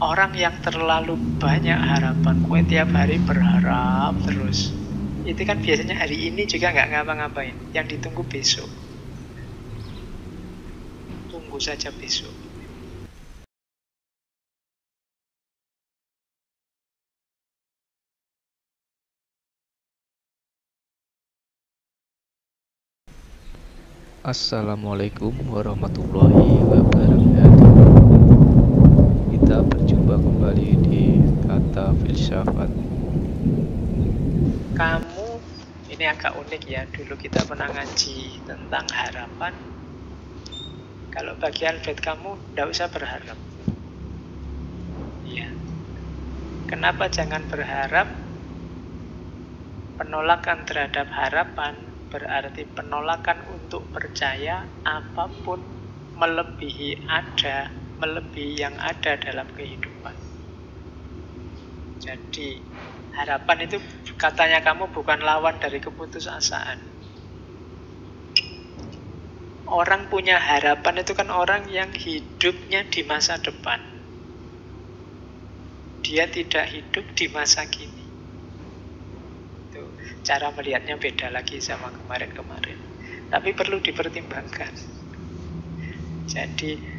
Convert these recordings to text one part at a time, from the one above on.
Orang yang terlalu banyak harapan, kue tiap hari berharap terus, itu kan biasanya hari ini juga nggak ngapa-ngapain. Yang ditunggu besok. Tunggu saja besok. Assalamualaikum warahmatullahi wabarakatuh. Kita berjumpa kembali di Kata Filsafat. Kamu, ini agak unik ya, dulu kita pernah ngaji tentang harapan. Kalau bagi Albert kamu, tidak usah berharap. Ya. Kenapa jangan berharap? Penolakan terhadap harapan berarti penolakan untuk percaya apapun melebihi yang ada dalam kehidupan. Jadi harapan itu katanya kamu bukan lawan dari keputusasaan. Orang punya harapan itu kan orang yang hidupnya di masa depan. Dia tidak hidup di masa kini. Itu cara melihatnya beda lagi sama kemarin-kemarin. Tapi perlu dipertimbangkan. Jadi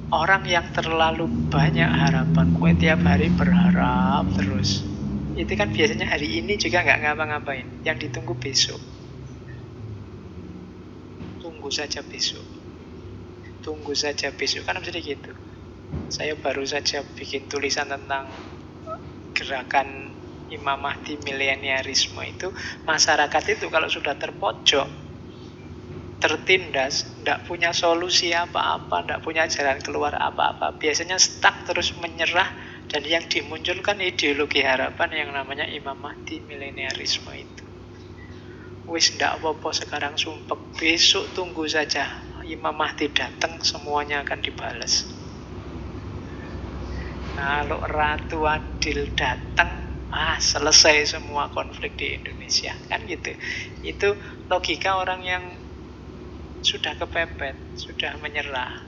orang yang terlalu banyak harapan, kue tiap hari berharap terus, itu kan biasanya hari ini juga nggak ngapa-ngapain. Yang ditunggu besok. Tunggu saja besok. Tunggu saja besok. Kan bisa gitu. Saya baru saja bikin tulisan tentang gerakan Imam Mahdi mileniarisme itu. Masyarakat itu kalau sudah terpojok, tertindas, tidak punya solusi apa-apa, tidak punya jalan keluar apa-apa, biasanya stuck terus menyerah. Dan yang dimunculkan ideologi harapan yang namanya Imam Mahdi mileniarisme itu. Wis ndak apa-apa sekarang sumpek, besok tunggu saja Imam Mahdi datang, semuanya akan dibalas. Kalau Ratu Adil datang, selesai semua konflik di Indonesia, kan gitu. Itu logika orang yang sudah kepepet, sudah menyerah,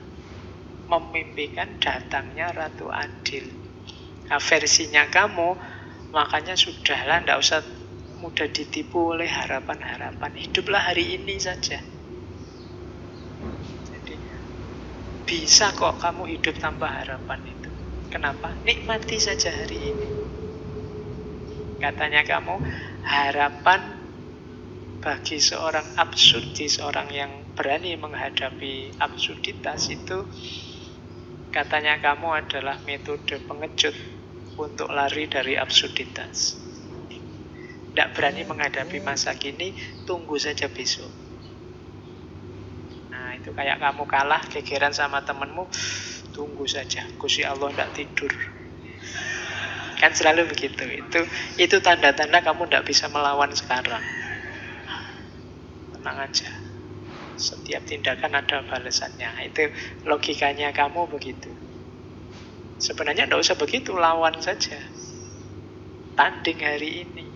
memimpikan datangnya Ratu Adil. Nah, versinya kamu, makanya sudahlah, ndak usah mudah ditipu oleh harapan-harapan. Hiduplah hari ini saja. Jadi bisa kok kamu hidup tanpa harapan itu. Kenapa? Nikmati saja hari ini. Katanya kamu, harapan bagi seorang absurdis, seorang yang berani menghadapi absurditas itu, katanya kamu adalah metode pengejut untuk lari dari absurditas. Tidak berani menghadapi masa kini, tunggu saja besok. Nah, itu kayak kamu kalah, gegeran sama temenmu, tunggu saja, Gusti Allah tidak tidur. Kan selalu begitu. Itu tanda-tanda kamu tidak bisa melawan sekarang. Tenang aja. Setiap tindakan ada balasannya. Itu logikanya kamu begitu. Sebenarnya tidak usah begitu, lawan saja. Tanding hari ini.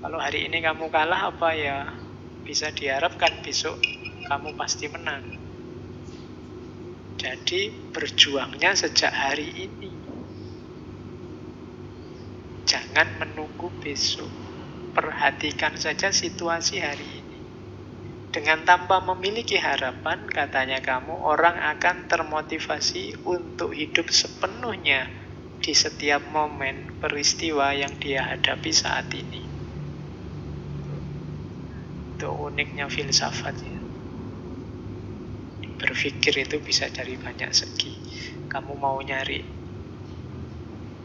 Kalau hari ini kamu kalah, apa ya bisa diharapkan besok kamu pasti menang. Jadi berjuangnya sejak hari ini. Jangan menunggu besok. Perhatikan saja situasi hari ini. Dengan tanpa memiliki harapan, katanya kamu, orang akan termotivasi untuk hidup sepenuhnya di setiap momen peristiwa yang dia hadapi saat ini. Itu uniknya filsafat ya. Berpikir itu bisa dari banyak segi. Kamu mau nyari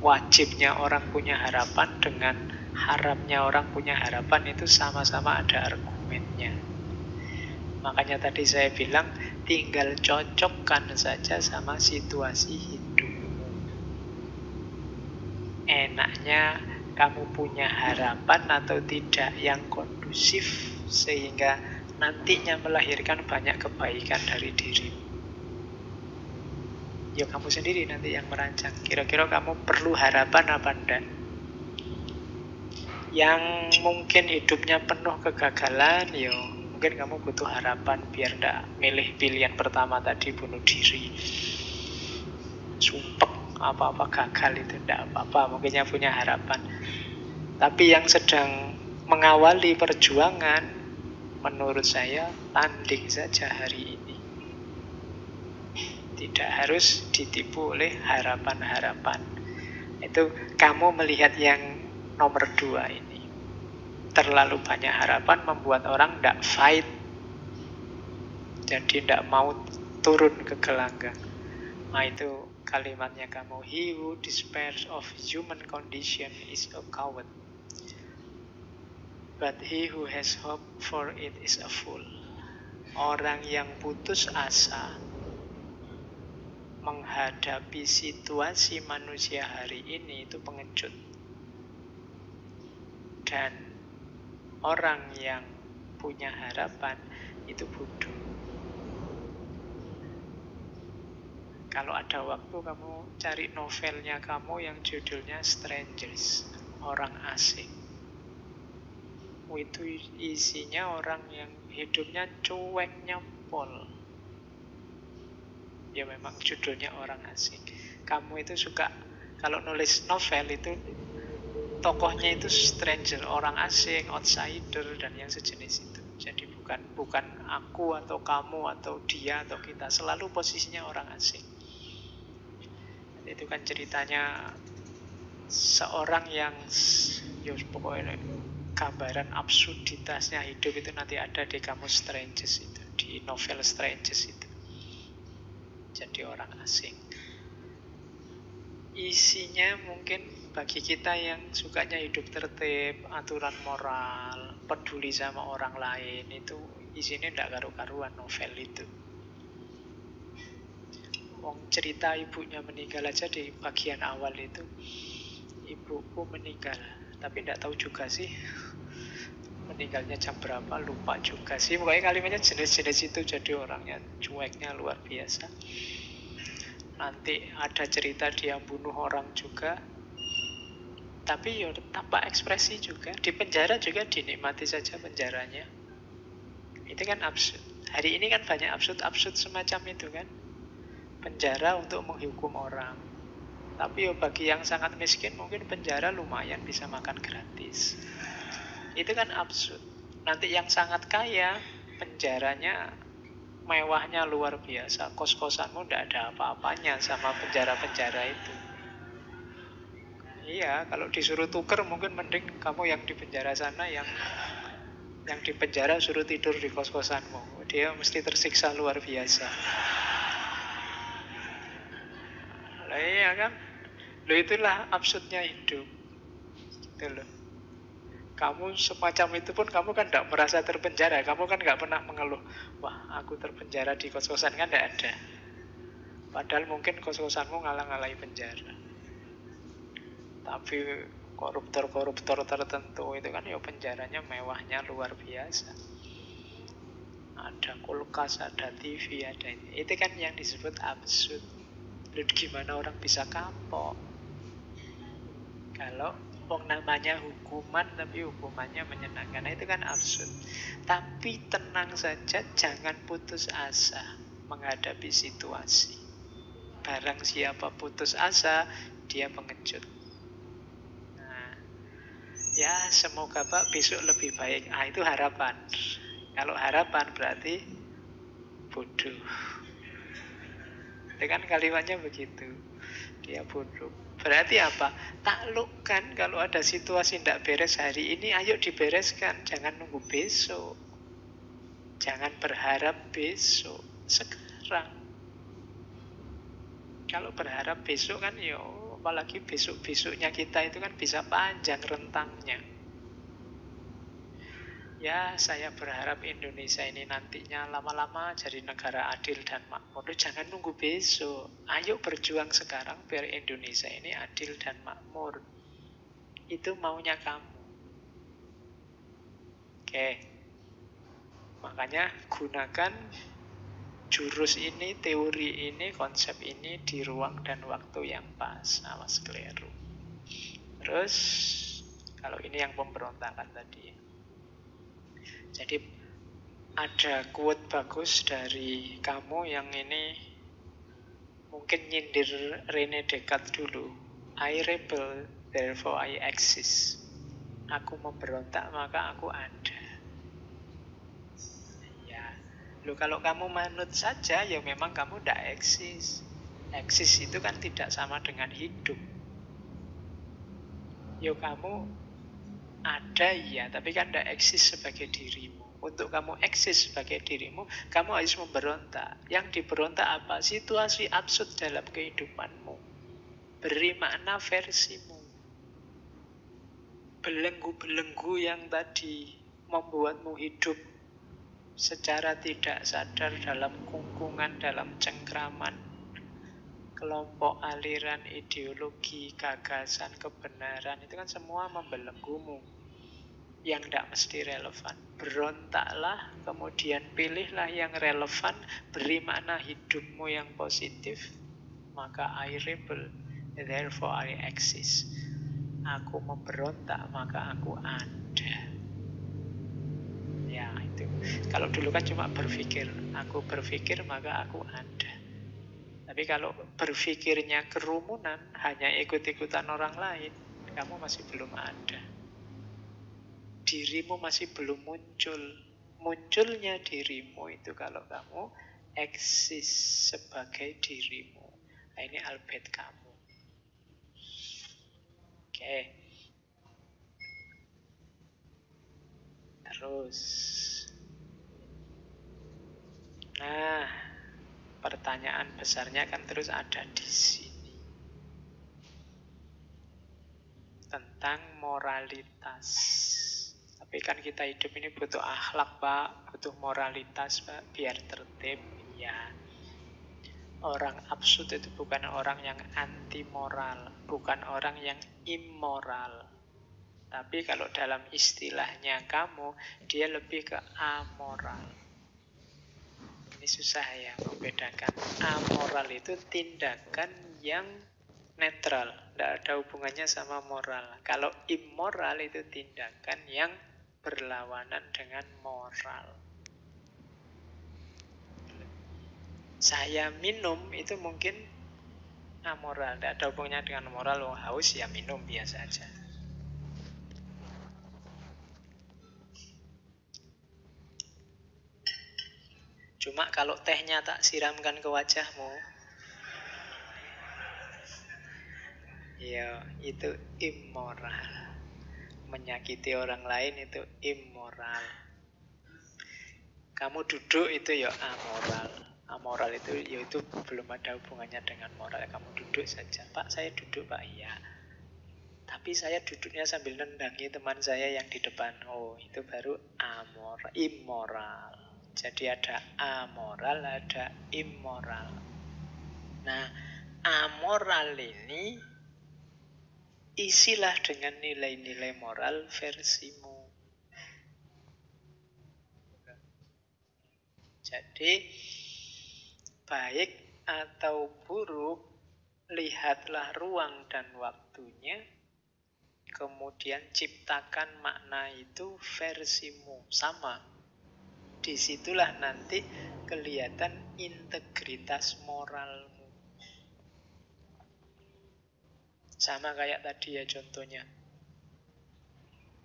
wajibnya orang punya harapan dengan haramnya orang punya harapan, itu sama-sama ada argumennya. Makanya tadi saya bilang, tinggal cocokkan saja sama situasi hidupmu. Enaknya kamu punya harapan atau tidak yang kondusif sehingga nantinya melahirkan banyak kebaikan dari dirimu. Ya kamu sendiri nanti yang merancang. Kira-kira kamu perlu harapan apa enggak? Yang mungkin hidupnya penuh kegagalan, ya mungkin kamu butuh harapan biar enggak milih pilihan pertama tadi, bunuh diri. sumpek, apa-apa gagal itu tidak apa-apa, mungkinnya punya harapan. Tapi yang sedang mengawali perjuangan, menurut saya tanding saja hari ini. Tidak harus ditipu oleh harapan-harapan. Itu kamu melihat yang nomor 2 ini. Terlalu banyak harapan membuat orang tidak fight. Jadi tidak mau turun ke gelanggang. Nah itu kalimatnya kamu. He who despairs of human condition is a coward. But he who has hope for it is a fool. Orang yang putus asa menghadapi situasi manusia hari ini itu pengecut. Dan orang yang punya harapan itu bodoh. Kalau ada waktu kamu cari novelnya kamu yang judulnya Strangers, orang asing. Itu isinya orang yang hidupnya cuek nyempol. Ya memang judulnya orang asing. Kamu itu suka, kalau nulis novel itu tokohnya itu stranger, orang asing, outsider, dan yang sejenis itu. Jadi bukan aku atau kamu atau dia atau kita, selalu posisinya orang asing. Itu kan ceritanya seorang yang pokoknya gambaran absurditasnya hidup itu nanti ada di kamus Strangers itu, di novel Strangers itu. Jadi orang asing. Isinya mungkin bagi kita yang sukanya hidup tertib, aturan moral, peduli sama orang lain, itu isinya tidak karu-karuan novel itu. Wong cerita ibunya meninggal aja di bagian awal itu. Ibuku meninggal, tapi tidak tahu juga sih meninggalnya jam berapa, lupa juga sih. Pokoknya kalimatnya jenis-jenis itu, jadi orangnya cueknya luar biasa. Nanti ada cerita dia bunuh orang juga, tapi ya tanpa ekspresi juga. Di penjara juga dinikmati saja penjaranya. Itu kan absurd. Hari ini kan banyak absurd-absurd semacam itu kan. Penjara untuk menghukum orang. Tapi ya bagi yang sangat miskin mungkin penjara lumayan bisa makan gratis. Itu kan absurd. Nanti yang sangat kaya penjaranya mewahnya luar biasa. Kos-kosanmu tidak ada apa-apanya sama penjara-penjara itu. Iya, kalau disuruh tuker mungkin mending kamu yang di penjara sana, yang di penjara suruh tidur di kos-kosanmu. Dia mesti tersiksa luar biasa. Lah iya kan? Loh itulah absurdnya hidup. Gitu loh. Kamu semacam itu pun kamu kan tidak merasa terpenjara. Kamu kan nggak pernah mengeluh, wah aku terpenjara di kos-kosan, kan tidak ada. Padahal mungkin kos-kosanmu ngalah-ngalahi penjara. Tapi koruptor-koruptor tertentu itu kan ya penjaranya mewahnya luar biasa. Ada kulkas, ada TV, ada ini. Itu kan yang disebut absurd. Lalu gimana orang bisa kapok? Kalau namanya hukuman tapi hukumannya menyenangkan, nah, itu kan absurd. Tapi tenang saja, jangan putus asa menghadapi situasi. Barang siapa putus asa, dia pengecut. Nah, ya semoga Pak besok lebih baik. Ah, itu harapan. Kalau harapan berarti bodoh. Itu kan kalimatnya begitu. Dia bodoh. Berarti apa? Taklukkan kalau ada situasi tidak beres hari ini, ayo dibereskan. Jangan nunggu besok. Jangan berharap besok. Sekarang. Kalau berharap besok kan apalagi besok-besoknya kita itu kan bisa panjang rentangnya. Ya, saya berharap Indonesia ini nantinya lama-lama jadi negara adil dan makmur. Jangan nunggu besok. Ayo berjuang sekarang biar Indonesia ini adil dan makmur. Itu maunya kamu. Oke. Makanya gunakan jurus ini, teori ini, konsep ini di ruang dan waktu yang pas. Awas keliru. Terus, kalau ini yang pemberontakan tadi. Jadi ada quote bagus dari kamu yang ini Mungkin nyindir Rene Descartes dulu. I rebel, therefore I exist. Aku memberontak, maka aku ada. Ya, lo kalau kamu manut saja, ya memang kamu tidak eksis. Eksis itu kan tidak sama dengan hidup. Yo kamu ada ya, tapi kan tidak eksis sebagai dirimu. Untuk kamu eksis sebagai dirimu, kamu harus memberontak. Yang diberontak apa? Situasi absurd dalam kehidupanmu. Beri makna versimu. Belenggu-belenggu yang tadi membuatmu hidup secara tidak sadar dalam kungkungan, dalam cengkraman kelompok, aliran, ideologi, gagasan, kebenaran, itu kan semua membelenggumu yang tidak mesti relevan. Berontaklah, kemudian pilihlah yang relevan, beri makna hidupmu yang positif, maka I rebel, therefore I exist. Aku memberontak, maka aku ada. Ya, itu. Kalau dulu kan cuma berpikir, aku berpikir maka aku ada. Tapi kalau berpikirnya kerumunan, hanya ikut-ikutan orang lain, kamu masih belum ada. Dirimu masih belum muncul. Munculnya dirimu itu kalau kamu eksis sebagai dirimu. Nah, ini Albert Camus. Oke. Terus. Nah, pertanyaan besarnya kan terus ada di sini. Tentang moralitas. Tapi kan kita hidup ini butuh akhlak, Pak. Butuh moralitas, Pak. Biar tertib. Ya. Orang absurd itu bukan orang yang anti moral. Bukan orang yang immoral. Tapi kalau dalam istilahnya kamu, dia lebih ke amoral. Ini susah ya membedakan. Amoral itu tindakan yang netral, tidak ada hubungannya sama moral. Kalau immoral itu tindakan yang berlawanan dengan moral. Saya minum itu mungkin amoral, tidak ada hubungannya dengan moral. Wong haus ya minum biasa aja. Cuma kalau tehnya tak siramkan ke wajahmu, ya itu immoral. Menyakiti orang lain itu immoral. Kamu duduk itu ya amoral. Amoral itu ya itu belum ada hubungannya dengan moral. Kamu duduk saja. Pak, saya duduk, Pak. Iya. Tapi saya duduknya sambil nendangi teman saya yang di depan. Oh, itu baru amoral, immoral. Jadi ada amoral, ada immoral. Nah, amoral ini isilah dengan nilai-nilai moral versimu. Jadi, baik atau buruk, lihatlah ruang dan waktunya, kemudian ciptakan makna itu versimu. Sama. Disitulah nanti kelihatan integritas moralmu. Sama kayak tadi ya contohnya.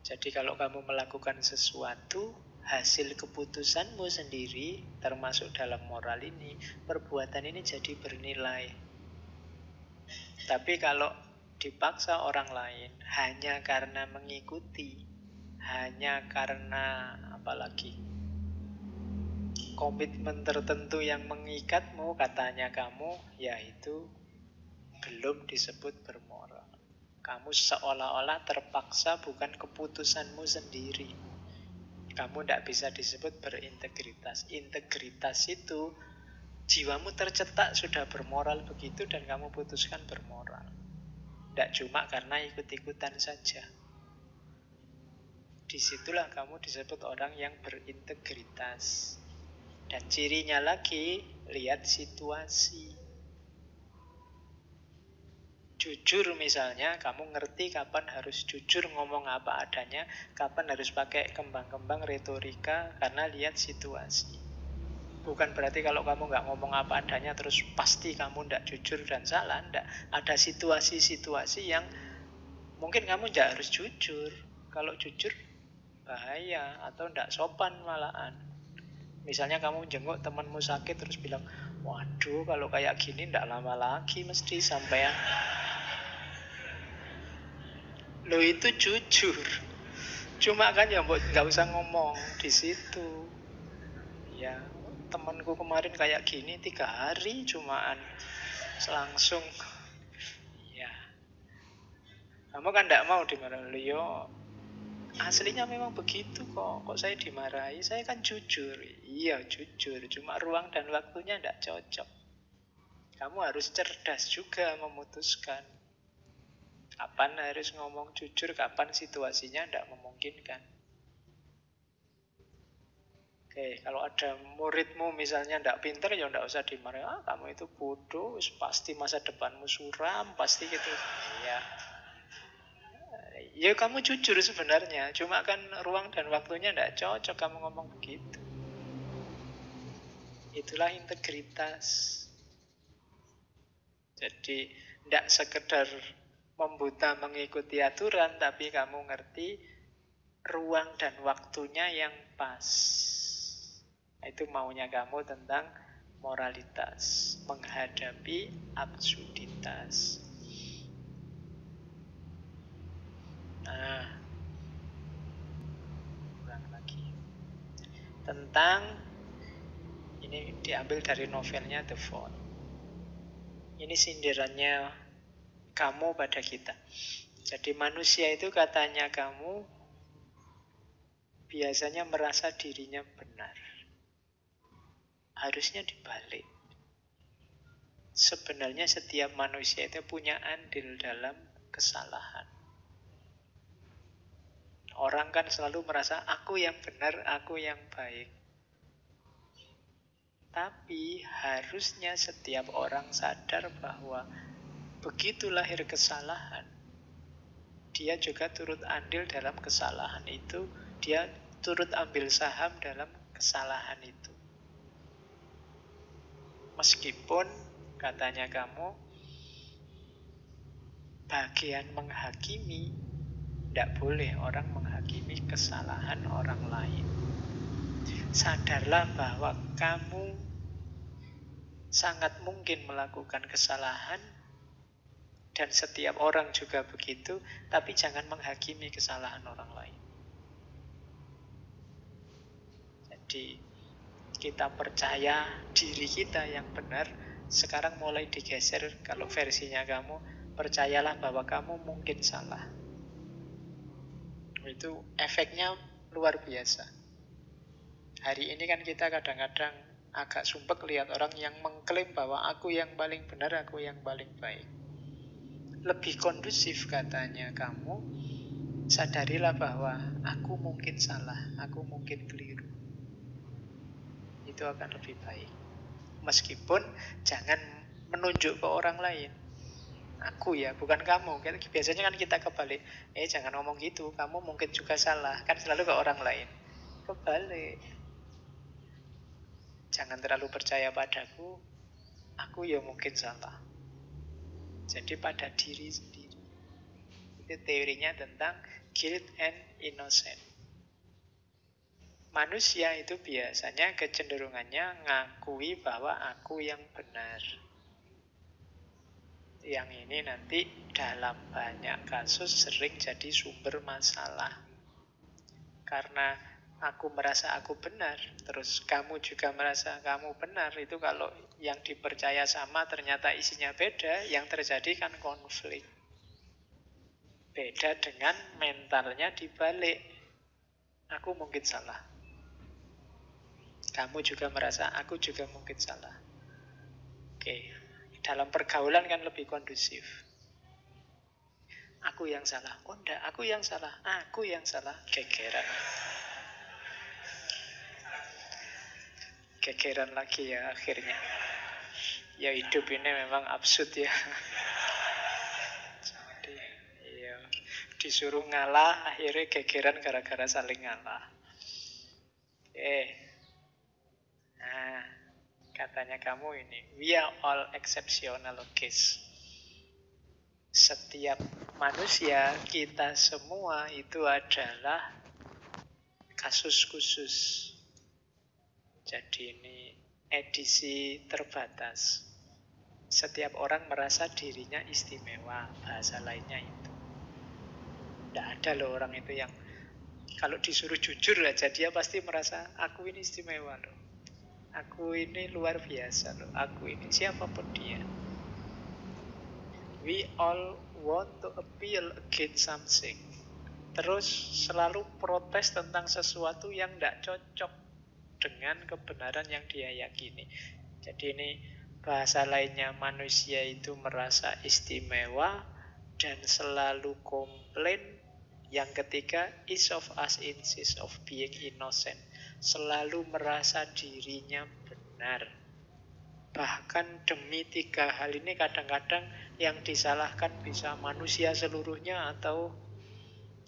Jadi kalau kamu melakukan sesuatu, hasil keputusanmu sendiri, termasuk dalam moral ini, perbuatan ini jadi bernilai. Tapi kalau dipaksa orang lain, hanya karena mengikuti, hanya karena apalagi komitmen tertentu yang mengikatmu, katanya kamu, ya itu belum disebut bermoral. Kamu seolah-olah terpaksa, bukan keputusanmu sendiri. Kamu tidak bisa disebut berintegritas. Integritas itu jiwamu tercetak sudah bermoral begitu dan kamu putuskan bermoral. Tidak cuma karena ikut-ikutan saja. Disitulah kamu disebut orang yang berintegritas. Dan cirinya lagi, lihat situasi. Jujur misalnya, kamu ngerti kapan harus jujur ngomong apa adanya, kapan harus pakai kembang-kembang retorika, karena lihat situasi. Bukan berarti kalau kamu nggak ngomong apa adanya terus pasti kamu nggak jujur dan salah. Nggak. Ada situasi-situasi yang mungkin kamu nggak harus jujur. Kalau jujur bahaya atau nggak sopan malahan. Misalnya kamu jenguk temanmu sakit terus bilang, waduh kalau kayak gini ndak lama lagi mesti sampean. Lo itu jujur. Cuma kan ya nggak usah ngomong di situ. Ya temanku kemarin kayak gini 3 hari cumaan langsung. Ya kamu kan ndak mau dimarahin. Yo aslinya memang begitu kok. Kok saya dimarahi? Saya kan jujur. Iya jujur. Cuma ruang dan waktunya ndak cocok. Kamu harus cerdas juga memutuskan kapan harus ngomong jujur, kapan situasinya ndak memungkinkan. Oke, kalau ada muridmu misalnya ndak pinter ya ndak usah dimarahi. Ah, kamu itu bodoh, pasti masa depanmu suram, pasti gitu. Ya, ya kamu jujur sebenarnya, cuma kan ruang dan waktunya ndak cocok kamu ngomong begitu. Itulah integritas. Jadi ndak sekedar membuta mengikuti aturan, tapi kamu ngerti ruang dan waktunya yang pas. Itu maunya kamu tentang moralitas, menghadapi absurditas. Nah, ulang lagi. Tentang, ini diambil dari novelnya The Fall. Ini sindirannya kamu pada kita. Jadi manusia itu katanya kamu biasanya merasa dirinya benar. Harusnya dibalik. Sebenarnya setiap manusia itu punya andil dalam kesalahan. Orang kan selalu merasa aku yang benar, aku yang baik. Tapi harusnya setiap orang sadar bahwa begitu lahir kesalahan, dia juga turut andil dalam kesalahan itu, dia turut ambil saham dalam kesalahan itu. Meskipun katanya kamu bagian menghakimi, tidak boleh orang menghakimi kesalahan orang lain. Sadarlah bahwa kamu sangat mungkin melakukan kesalahan dan setiap orang juga begitu, tapi jangan menghakimi kesalahan orang lain. Jadi kita percaya diri kita yang benar. Sekarang mulai digeser, kalau versinya kamu, percayalah bahwa kamu mungkin salah. Itu efeknya luar biasa. Hari ini kan kita kadang-kadang agak sumpek lihat orang yang mengklaim bahwa aku yang paling benar, aku yang paling baik. Lebih kondusif katanya kamu, sadarilah bahwa aku mungkin salah, aku mungkin keliru. Itu akan lebih baik. Meskipun jangan menunjuk ke orang lain. Aku ya, bukan kamu. Biasanya kan kita kebalik. Jangan ngomong gitu, kamu mungkin juga salah. Kan selalu ke orang lain. Kebalik. Jangan terlalu percaya padaku, aku ya mungkin salah. Jadi pada diri sendiri. Itu teorinya tentang guilt and innocence. Manusia itu biasanya kecenderungannya ngakui bahwa aku yang benar. Yang ini nanti dalam banyak kasus sering jadi sumber masalah. Karena aku merasa aku benar, terus kamu juga merasa kamu benar, itu kalau yang dipercaya sama ternyata isinya beda, yang terjadi kan konflik. Beda dengan mentalnya dibalik. Aku mungkin salah. Kamu juga merasa aku juga mungkin salah. Oke, dalam pergaulan kan lebih kondusif. Aku yang salah. Oh enggak, aku yang salah. Aku yang salah. Gegeran. Gegeran lagi ya akhirnya. Ya hidup ini memang absurd ya. Jadi, ya, disuruh ngalah, akhirnya gegeran gara-gara saling ngalah. Nah, Katanya kamu ini, we are all exceptional case. Setiap manusia, kita semua itu adalah kasus khusus. Jadi ini edisi terbatas. Setiap orang merasa dirinya istimewa, bahasa lainnya itu. Tidak ada loh orang itu yang kalau disuruh jujur aja dia pasti merasa aku ini istimewa loh. Aku ini luar biasa loh. Aku ini siapapun dia. We all want to appeal against something. Terus selalu protes tentang sesuatu yang tidak cocok dengan kebenaran yang dia yakini. Jadi ini bahasa lainnya, manusia itu merasa istimewa dan selalu komplain. Yang ketiga, each of us insists of being innocent. Selalu merasa dirinya benar. Bahkan demi 3 hal ini kadang-kadang yang disalahkan bisa manusia seluruhnya atau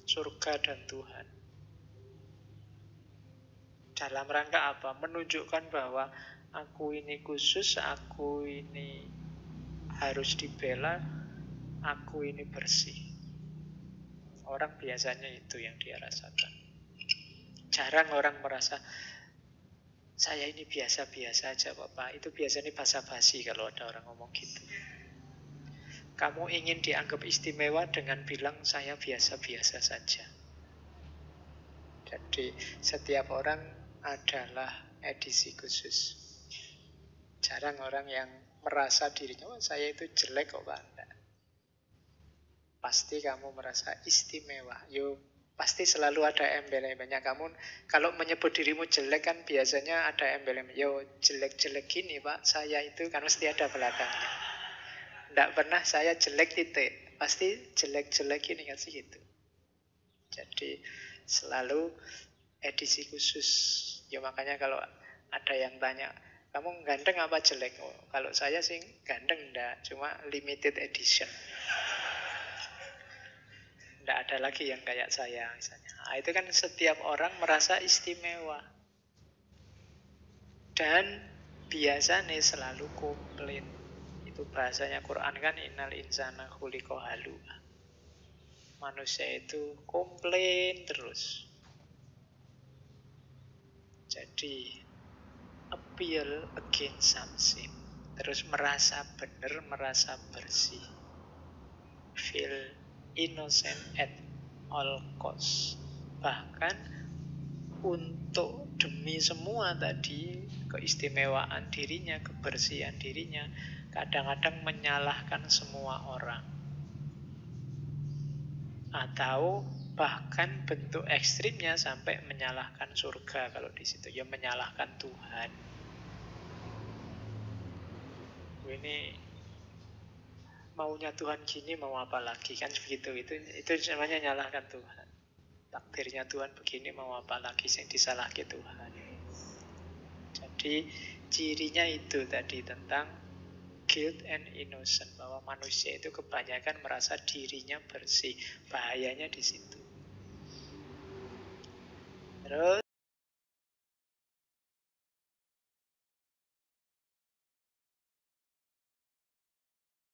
surga dan Tuhan. Dalam rangka apa? Menunjukkan bahwa aku ini khusus, aku ini harus dibela, aku ini bersih. Orang biasanya itu yang dia rasakan. Jarang orang merasa saya ini biasa-biasa aja Bapak. Itu biasanya basa-basi kalau ada orang ngomong gitu. Kamu ingin dianggap istimewa dengan bilang saya biasa-biasa saja. Jadi setiap orang adalah edisi khusus. Jarang orang yang merasa dirinya, oh, saya itu jelek kok Pak. Enggak. Pasti kamu merasa istimewa. Pasti selalu ada embel-embelnya. Kamu kalau menyebut dirimu jelek kan biasanya ada embel-embel. Jelek-jelek gini Pak, saya itu kan mesti ada belakangnya. Tidak pernah saya jelek titik. Pasti jelek-jelek gini kan sih gitu. Jadi selalu edisi khusus. Makanya kalau ada yang tanya, kamu ganteng apa jelek? Oh, kalau saya sih ganteng enggak, cuma limited edition. Tidak ada lagi yang kayak saya misalnya. Nah, itu kan setiap orang merasa istimewa. Dan biasanya selalu komplain. Itu bahasanya Quran kan, innal insana khuliqa halu'a. Manusia itu komplain terus. Jadi appeal against something. Terus merasa benar, merasa bersih. Feel innocent at all cost. Bahkan untuk demi semua tadi, keistimewaan dirinya, kebersihan dirinya, kadang-kadang menyalahkan semua orang. Atau bahkan bentuk ekstrimnya sampai menyalahkan surga. Kalau di situ ya menyalahkan Tuhan. Ini maunya Tuhan gini, mau apa lagi, kan begitu. Itu namanya nyalahkan Tuhan. Takdirnya Tuhan begini, mau apa lagi yang disalahkan Tuhan. Jadi cirinya itu tadi tentang guilt and innocent, bahwa manusia itu kebanyakan merasa dirinya bersih. Bahayanya di situ. Terus